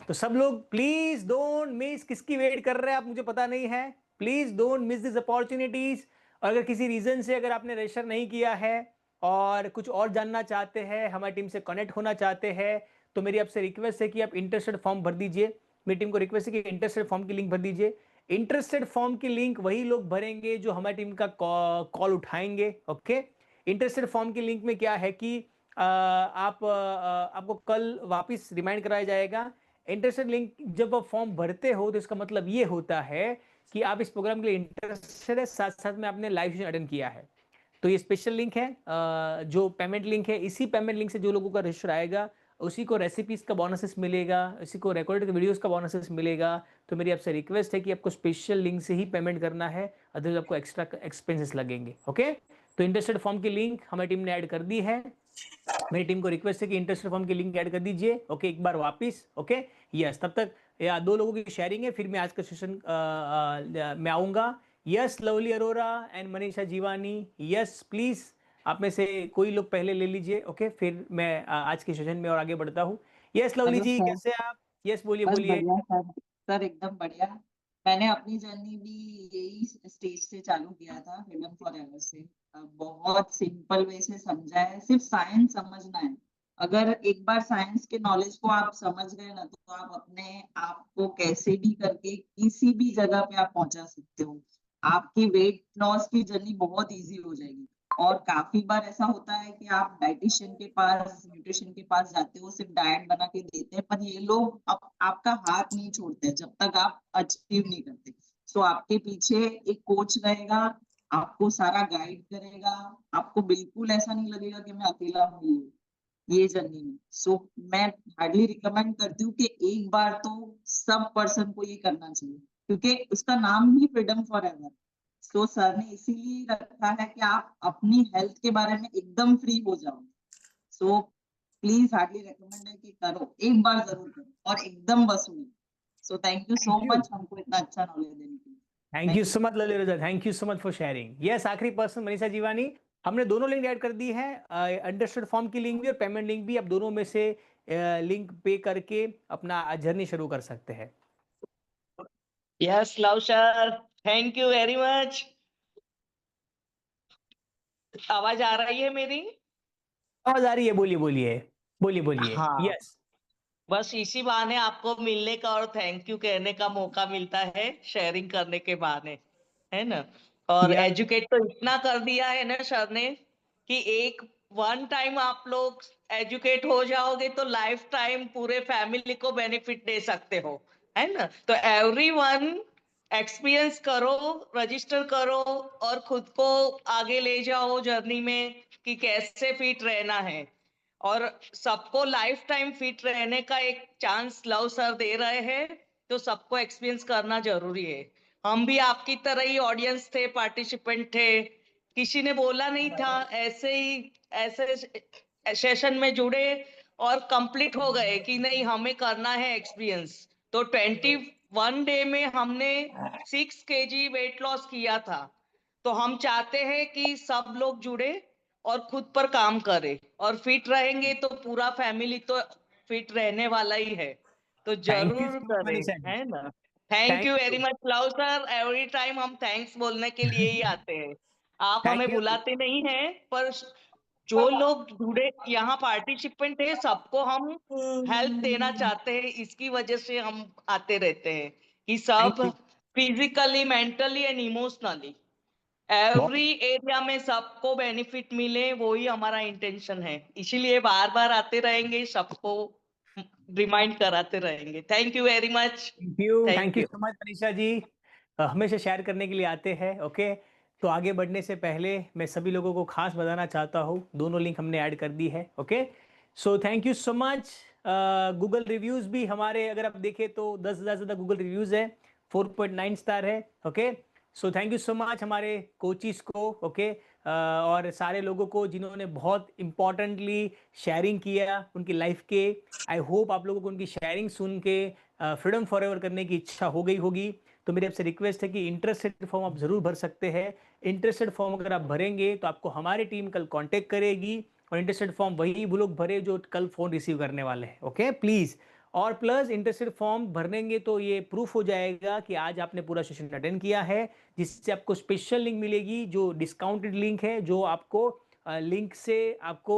तो सब लोग प्लीज डोंट मिस। किसकी वेट कर रहे हैं आप, मुझे पता नहीं है। Please don't miss this opportunities. और अगर किसी रीजन से अगर आपने रजिस्टर नहीं किया है और कुछ और जानना चाहते हैं, हमारी टीम से कनेक्ट होना चाहते हैं, तो मेरी आपसे रिक्वेस्ट है कि आप इंटरेस्टेड फॉर्म भर दीजिए। मेरी टीम को रिक्वेस्ट है कि इंटरेस्टेड फॉर्म की लिंक भर दीजिए। इंटरेस्टेड फॉर्म की लिंक वही लोग भरेंगे जो हमारी टीम का कॉल उठाएंगे। ओके, इंटरेस्टेड फॉर्म की लिंक में क्या है कि आपको कल वापस रिमाइंड कराया जाएगा। इंटरेस्टेड लिंक जब आप फॉर्म भरते हो तो इसका मतलब ये होता है कि आप इस प्रोग्राम के लिए इंटरेस्टेड है, साथ साथ में आपने लाइव सेशन अटेंड किया है। तो ये स्पेशल लिंक है, जो पेमेंट लिंक है, इसी पेमेंट लिंक से जो लोगों का रजिस्टर आएगा उसी को रेसिपीज का बोनसेस मिलेगा, उसी को रिकॉर्डेड वीडियोस का बोनसेस मिलेगा। तो मेरी आपसे रिक्वेस्ट है कि आपको स्पेशल लिंक से ही पेमेंट करना है, अदरवाइज आपको एक्स्ट्रा एक्सपेंसेस लगेंगे। ओके, तो इंटरेस्टेड फॉर्म की लिंक हमारी टीम ने ऐड कर दी है। मेरी टीम को रिक्वेस्ट है कि इंटरेस्टेड फॉर्म की लिंक ऐड कर दीजिए। ओके, एक बार वापिस। ओके, यस, तब तक या 2 लोगों की शेयरिंग है, फिर मैं आज का सेशन में आऊँगा। Yes lovely Arora and Manisha Jiwani, yes please आप में से कोई लोग पहले ले लीजिए। ओके, फिर मैं आज के सेशन में और आगे बढ़ता हूँ। यस लवली जी, कैसे आप? यस बोलिए बोलिए। सर एकदम बढ़िया। मैंने अपनी जर्नी भी यही स्टेज से चालू किया था, फ्रीडम फॉरएवर से। बहुत सिंपल वे से समझा है, सिर्फ साइंस समझना है। अगर एक बार साइंस के नॉलेज को आप समझ गए ना, तो आप अपने आप को कैसे भी करके किसी भी जगह पे आप पहुंचा सकते हो। आपकी वेट लॉस की जर्नी बहुत इजी हो जाएगी। और काफी बार ऐसा होता है कि आप डाइटिशियन के पास, न्यूट्रिशन के पास जाते हो, सिर्फ डाइट बना के देते हैं, पर ये लोग आपका हाथ नहीं छोड़ते जब तक आप अचीव नहीं करते। सो आपके पीछे एक कोच रहेगा, आपको सारा गाइड करेगा। आपको बिल्कुल ऐसा नहीं लगेगा कि मैं अकेला हूँ ये जर्नी में। सो मैं हार्डली रिकमेंड करती हूँ कि एक बार तो सब पर्सन को ये करना चाहिए, क्योंकि उसका नाम ही फ्रीडम फॉरएवर। सो सर ने इसीलिए रखा है कि आप अपनी हेल्थ के बारे में एकदम फ्री हो जाओ। सो प्लीज हार्डली रिकमेंड है कि करो, एक बार जरूर करो और एकदम बस नहीं। So thank you so much हमको इतना अच्छा नॉलेज देने के लिए। Thank you so much Lalita, thank you so much for sharing. Yes, आखिरी पर्सन मनीषा जीवानी। हमने दोनों लिंक ऐड कर दी है, अंडरस्टूड फॉर्म की लिंक भी और पेमेंट लिंक भी। आप दोनों में से लिंक पे करके अपना जर्नी शुरू कर सकते हैं। Yes love sir, thank you very much. आवाज आ रही है मेरी? आवाज आ रही है, बोलिए बोलिए बोलिए बोलिए। हाँ, यस, बस इसी बहाने आपको मिलने का और थैंक यू कहने का मौका मिलता है, शेयरिंग करने के बहाने, है ना। और Yes. एजुकेट तो इतना कर दिया है ना सर ने कि एक वन टाइम आप लोग एजुकेट हो जाओगे तो लाइफ टाइम पूरे फैमिली को बेनिफिट दे सकते हो, है ना। तो एवरीवन एक्सपीरियंस करो, रजिस्टर करो और खुद को आगे ले जाओ जर्नी में कि कैसे फिट रहना है। और सबको लाइफ टाइम फिट रहने का एक चांस लव सर दे रहे हैं, तो सबको एक्सपीरियंस करना जरूरी है। हम भी आपकी तरह ही ऑडियंस थे, पार्टिसिपेंट थे, किसी ने बोला नहीं था, ऐसे ही ऐसे सेशन में जुड़े और कंप्लीट हो गए कि नहीं हमें करना है एक्सपीरियंस। तो 21 डे में हमने 6 kg वेट लॉस किया था। तो हम चाहते हैं कि सब लोग जुड़े और खुद पर काम करे, और फिट रहेंगे तो पूरा फैमिली तो फिट रहने वाला ही है। तो थैंक यू जरूर सो मच करें, मनीषा जी, है ना। Thank thank you you, very much love sir. Every time हम थैंक्स बोलने के लिए ही आते हैं, आप हमें थैंक यू। बुलाते नहीं हैं, पर जो लोग जुड़े यहाँ पार्टिसिपेंट है सबको हम हेल्प देना चाहते हैं। इसकी वजह से हम आते रहते हैं कि सब physically, mentally and emotionally every area में सबको बेनिफिट मिले, वो ही हमारा इंटेंशन है। इसीलिए बार बार आते रहेंगे, सबको रिमाइंड कराते रहेंगे। Thank you very much. Thank you so much Manisha ji, हमेशा शेयर करने के लिए आते हैं। ओके, तो आगे बढ़ने से पहले मैं सभी लोगों को खास बताना चाहता हूँ, दोनों लिंक हमने ऐड कर दी है। Okay, so thank you so much. Google reviews भी हमारे अगर आप देखें तो 10,000 से ज़्यादा गूगल रिव्यूज़ है, 4.9 स्टार है। Okay, so thank you so much हमारे कोचिस को। ओके, और सारे लोगों को जिन्होंने बहुत इम्पॉर्टेंटली शेयरिंग किया उनकी लाइफ के। आई होप आप लोगों को उनकी शेयरिंग सुन के फ्रीडम फॉरएवर करने की इच्छा हो गई होगी। तो मेरी आपसे रिक्वेस्ट है कि इंटरेस्टेड फॉर्म आप ज़रूर भर सकते हैं। इंटरेस्टेड फॉर्म अगर आप भरेंगे तो आपको हमारी टीम कल कांटेक्ट करेगी, और इंटरेस्टेड फॉर्म वही वो लोग भरे जो कल फ़ोन रिसीव करने वाले हैं। ओके प्लीज़, और प्लस इंटरेस्टेड फॉर्म भरेंगे तो ये प्रूफ हो जाएगा कि आज आपने पूरा सेशन अटेंड किया है, जिससे आपको स्पेशल लिंक मिलेगी जो डिस्काउंटेड लिंक है, जो आपको लिंक से आपको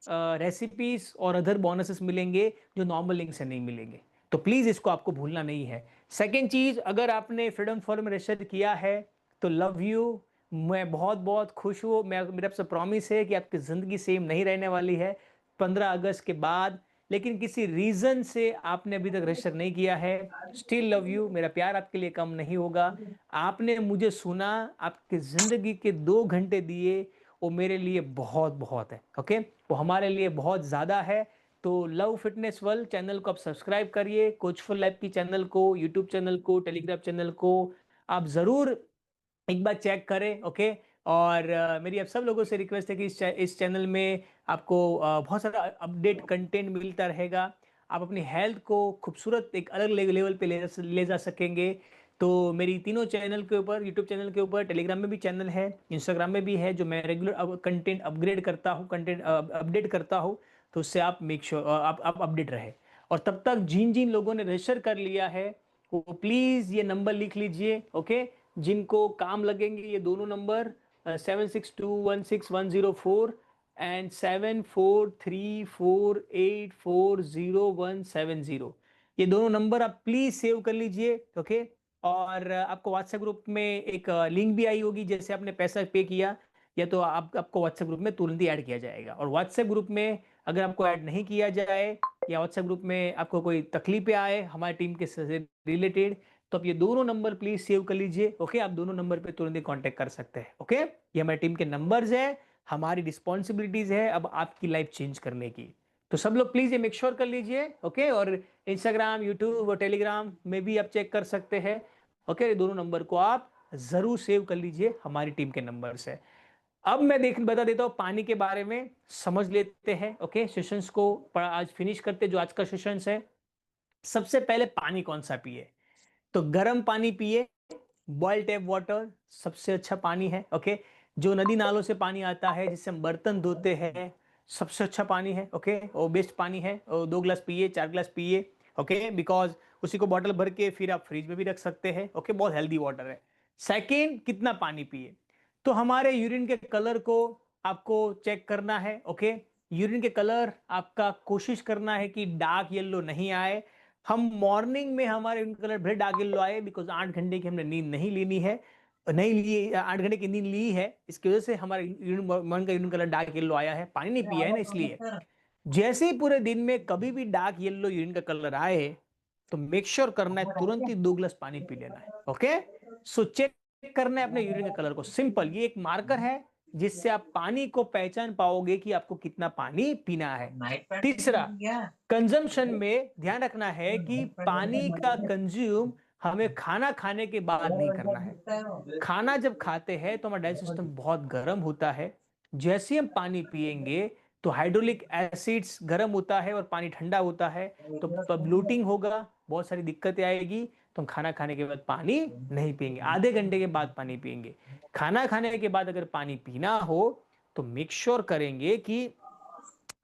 रेसिपीज और अदर बोनसेस मिलेंगे जो नॉर्मल लिंक से नहीं मिलेंगे। तो प्लीज़ इसको आपको भूलना नहीं है। सेकेंड चीज़, अगर आपने फ्रीडम फॉरम में रजिस्टर किया है तो लव यू, मैं बहुत बहुत खुश हूँ। मेरा आपसे प्रॉमिस है कि आपकी ज़िंदगी सेम नहीं रहने वाली है 15 अगस्त के बाद। लेकिन किसी रीज़न से आपने अभी तक रजिस्टर नहीं किया है, स्टिल लव यू, मेरा प्यार आपके लिए कम नहीं होगा। आपने मुझे सुना, आपकी ज़िंदगी के 2 घंटे दिए, वो मेरे लिए बहुत बहुत है। ओके, वो हमारे लिए बहुत ज़्यादा है। तो लव फिटनेस वर्ल्ड चैनल को आप सब्सक्राइब करिए, कोचफुल लाइफ की चैनल को, यूट्यूब चैनल को, टेलीग्राम चैनल को आप ज़रूर एक बार चेक करें। ओके, और मेरी आप सब लोगों से रिक्वेस्ट है कि इस चैनल में आपको बहुत सारा अपडेट कंटेंट मिलता रहेगा। आप अपनी हेल्थ को खूबसूरत एक अलग लेवल पे ले जा सकेंगे। तो मेरी तीनों चैनल के ऊपर, यूट्यूब चैनल के ऊपर, टेलीग्राम में भी चैनल है, इंस्टाग्राम में भी है, जो मैं रेगुलर कंटेंट अपग्रेड करता हूँ, कंटेंट अपडेट करता हूँ। तो उससे आप मेक श्योर आप अपडेट रहे। और तब तक जिन जिन लोगों ने रजिस्टर कर लिया है वो प्लीज ये नंबर लिख लीजिए, ओके। जिनको काम लगेंगे ये दोनों नंबर 76216104 एंड 7434840170, ये दोनों नंबर आप प्लीज सेव कर लीजिए, ओके। और आपको व्हाट्सएप ग्रुप में एक लिंक भी आई होगी, जैसे आपने पैसा पे किया या तो आपको व्हाट्सएप ग्रुप में तुरंत ही ऐड किया जाएगा। और व्हाट्सएप ग्रुप में अगर आपको ऐड नहीं किया जाए या व्हाट्सएप ग्रुप में आपको कोई तकलीफें आए हमारी टीम के से रिलेटेड, तो आप ये दोनों नंबर प्लीज सेव कर लीजिए, ओके। आप दोनों नंबर पे तुरंत ही कांटेक्ट कर सकते हैं, ओके। ये हमारी टीम के नंबर्स है, हमारी रिस्पॉन्सिबिलिटीज है अब आपकी लाइफ चेंज करने की। तो सब लोग प्लीज ये मेक श्योर कर लीजिए, ओके। और इंस्टाग्राम, यूट्यूब और टेलीग्राम में भी आप चेक कर सकते हैं, ओके। ये दोनों नंबर को आप जरूर सेव कर लीजिए, हमारी टीम के नंबर से। अब मैं बता देता हूँ पानी के बारे में, समझ लेते हैं, ओके। सेशंस को आज फिनिश करते, जो आज का सेशंस है। सबसे पहले पानी कौन सा पिए, तो गर्म पानी पिए, बॉइल्ड टैप वाटर सबसे अच्छा पानी है, ओके। जो नदी नालों से पानी आता है जिससे हम बर्तन धोते हैं, सबसे अच्छा पानी है, ओके। और बेस्ट पानी है, और 2 गिलास पिए, 4 गिलास पिए, ओके। बिकॉज उसी को बॉटल भर के फिर आप फ्रिज में भी रख सकते हैं, ओके। बहुत हेल्दी वाटर है। सेकेंड, कितना पानी पिए, तो हमारे यूरिन के कलर को आपको चेक करना है, ओके। यूरिन के कलर आपका कोशिश करना है कि डार्क येलो नहीं आए। हम मॉर्निंग में हमारे यूरिन कलर भले डार्क येलो आए, बिकॉज 8 घंटे की हमने नींद नहीं लेनी है, नहीं ली, 8 घंटे की नींद ली है, इसकी वजह से हमारे मॉर्निंग का यूरिन कलर डार्क येलो आया है, पानी नहीं पिया है ना, इसलिए। जैसे ही पूरे दिन में कभी भी डार्क येलो यूरिन का कलर आए तो मेक श्योर करना है तुरंत ही 2 गिलास पानी पी लेना है, ओके। सो चेक करना है अपने यूरिन के कलर को, सिंपल। ये एक मार्कर है जिससे आप पानी को पहचान पाओगे कि आपको कितना पानी पीना है। तीसरा, कंजम्पशन में ध्यान रखना है कि पानी का कंज्यूम हमें खाना खाने के बाद नहीं करना है। खाना जब खाते हैं तो हमारा डाइजेशन सिस्टम बहुत गर्म होता है, जैसे हम पानी पिएंगे तो हाइड्रोलिक एसिड्स गर्म होता है और पानी ठंडा होता है, तो ब्लोटिंग होगा, बहुत सारी दिक्कतें आएगी। तो हम खाना खाने के बाद पानी नहीं पिएंगे, आधे घंटे के बाद पानी पिएंगे। खाना खाने के बाद अगर पानी पीना हो तो मेक श्योर करेंगे कि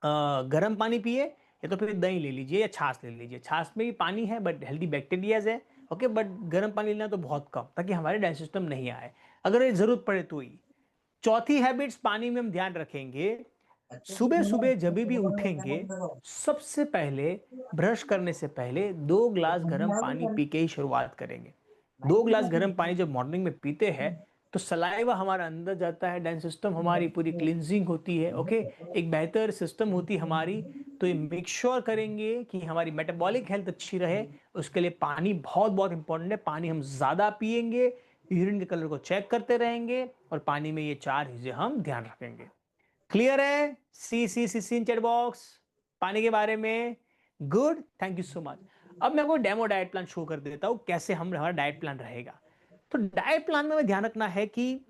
गर्म पानी पिए, या तो फिर दही ले लीजिए या छाछ ले लीजिए। छाछ में भी पानी है बट हेल्दी बैक्टीरियाज है, ओके। बट गर्म पानी लेना तो बहुत कम, ताकि हमारे डाइजेशन सिस्टम नहीं आए, अगर ये जरूरत पड़े तो ही। चौथी हैबिट्स पानी में हम ध्यान रखेंगे, सुबह सुबह जब भी उठेंगे सबसे पहले ब्रश करने से पहले 2 गिलास गर्म पानी पी के ही शुरुआत करेंगे। 2 गिलास गर्म पानी जब मॉर्निंग में पीते हैं तो सलाइवा हमारा अंदर जाता है, डाइजेशन सिस्टम हमारी पूरी क्लींजिंग होती है, ओके। एक बेहतर सिस्टम होती है हमारी। तो ये मेक श्योर करेंगे कि हमारी मेटाबॉलिक हेल्थ अच्छी रहे, उसके लिए पानी बहुत बहुत इंपॉर्टेंट है। पानी हम ज्यादा पिएंगे, यूरिन के कलर को चेक करते रहेंगे, और पानी में ये 4 चीजें हम ध्यान रखेंगे। क्लियर है? सी इन चैट बॉक्स पानी के बारे में। Good, thank you so much. अब मैं आपको डेमो डाइट प्लान शो कर देता हूँ, कैसे हमारा डाइट प्लान रहेगा। तो डाइट प्लान में ध्यान रखना है कि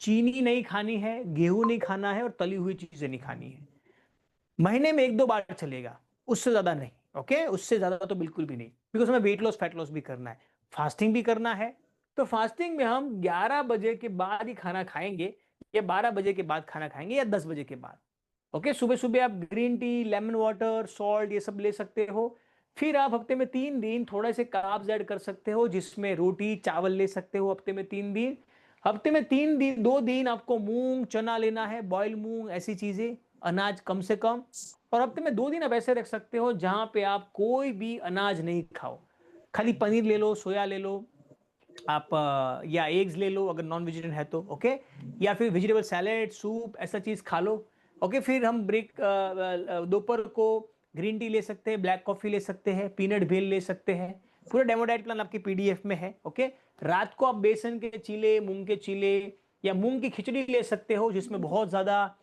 चीनी नहीं खानी है, गेहूं नहीं खाना है, और तली हुई चीजें नहीं खानी है। महीने में 1-2 बार चलेगा, उससे ज्यादा नहीं, ओके। उससे ज्यादा तो बिल्कुल भी नहीं, बिकॉज हमें वेट लॉस फैट लॉस भी करना है, फास्टिंग भी करना है। तो फास्टिंग में हम 11 बजे के बाद ही खाना खाएंगे, या 12 बजे के बाद खाना खाएंगे, या 10 बजे के बाद, ओके। सुबह सुबह आप green tea, lemon water, salt ये सब ले सकते हो। फिर आप हफ्ते में 3 दिन थोड़े से कार्ब्स ऐड कर सकते हो, जिसमें रोटी चावल ले सकते हो हफ्ते में 3 दिन। हफ्ते में 3 दिन 2 दिन आपको मूंग चना लेना है, बॉयल मूंग, ऐसी चीजें, अनाज कम से कम। और हफ्ते में 2 दिन आप ऐसे रख सकते हो जहां पे आप कोई भी अनाज नहीं खाओ, खाली पनीर ले लो, सोया ले लो आप, या एग्स ले लो अगर नॉन वेजिटेरियन है तो, ओके। या फिर वेजिटेबल सैलेड, सूप, ऐसा चीज खा लो, ओके। फिर हम दोपहर को ग्रीन टी ले सकते हैं, ब्लैक कॉफी ले सकते हैं, पीनट भेल ले सकते हैं। पूरा डेमो डाइट प्लान आपकी पीडीएफ में है, ओके। रात को आप बेसन के चीले, मूंग के चीले या मूंग की खिचड़ी ले सकते हो, जिसमें बहुत ज्यादा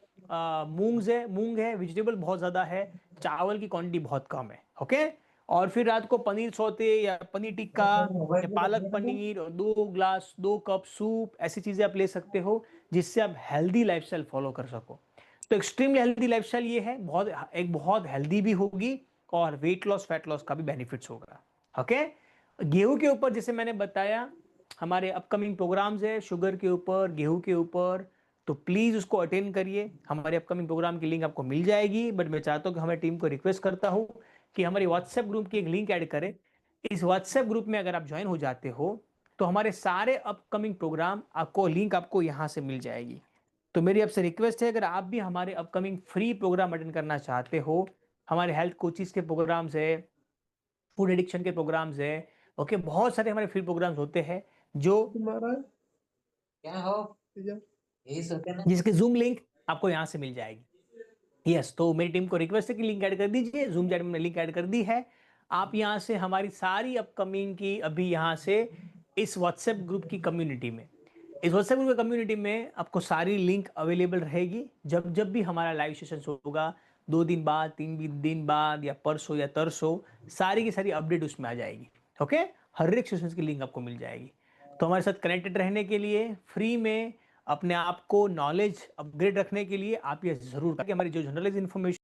मूंग है, वेजिटेबल बहुत ज्यादा है, चावल की क्वांटिटी बहुत कम है, ओके। और फिर रात को पनीर सौते या पनीर टिक्का या पालक पनीर, और 2 कप सूप, ऐसी चीजें आप ले सकते हो, जिससे आप हेल्दी लाइफस्टाइल फॉलो कर सको। तो एक्सट्रीमली हेल्दी लाइफस्टाइल ये है, बहुत हेल्दी भी होगी, और वेट लॉस फैट लॉस का भी बेनिफिट्स होगा, ओके। गेहूं के ऊपर जैसे मैंने बताया, हमारे अपकमिंग प्रोग्राम्स है, शुगर के ऊपर, गेहूं के ऊपर, तो प्लीज उसको अटेंड करिए। हमारे अपकमिंग प्रोग्राम की लिंक आपको मिल जाएगी, बट मैं चाहता हूँ कि हमारी टीम को रिक्वेस्ट करता हूँ कि हमारी व्हाट्सएप ग्रुप की एक लिंक ऐड करें, इस व्हाट्सएप ग्रुप में अगर आप ज्वाइन हो जाते हो तो हमारे सारे अपकमिंग प्रोग्राम आपको लिंक आपको यहाँ से मिल जाएगी। तो मेरी आपसे रिक्वेस्ट है, अगर आप भी हमारे अपकमिंग फ्री प्रोग्राम अटेंड करना चाहते हो, हमारे हेल्थ कोचिज के प्रोग्राम्स है, फूड एडिक्शन के प्रोग्राम्स है, ओके, बहुत सारे हमारे फ्री प्रोग्राम्स होते हैं जो क्या हो यही सोचे ना। जिसकी जूम लिंक आपको यहाँ से मिल जाएगी। यस, तो मेरी टीम को रिक्वेस्ट है कि लिंक ऐड कर दीजिए। जूम चैट में लिंक ऐड कर दी है। आप यहाँ से हमारी सारी अपकमिंग की अभी यहाँ से इस व्हाट्सएप ग्रुप की कम्युनिटी में, इस व्हाट्सएप ग्रुप की कम्युनिटी में आपको सारी लिंक अवेलेबल रहेगी। जब जब भी हमारा लाइव सेशन होगा, 2 दिन बाद, 3 दिन बाद, या परसों या तरसों, सारी की सारी अपडेट उसमें आ जाएगी। ओके, हर एक सेशन की लिंक आपको मिल जाएगी। तो हमारे साथ कनेक्टेड रहने के लिए, फ्री में अपने आप को नॉलेज अपग्रेड रखने के लिए आप ये जरूर करें कि हमारी जो जनरलाइज इन्फॉर्मेशन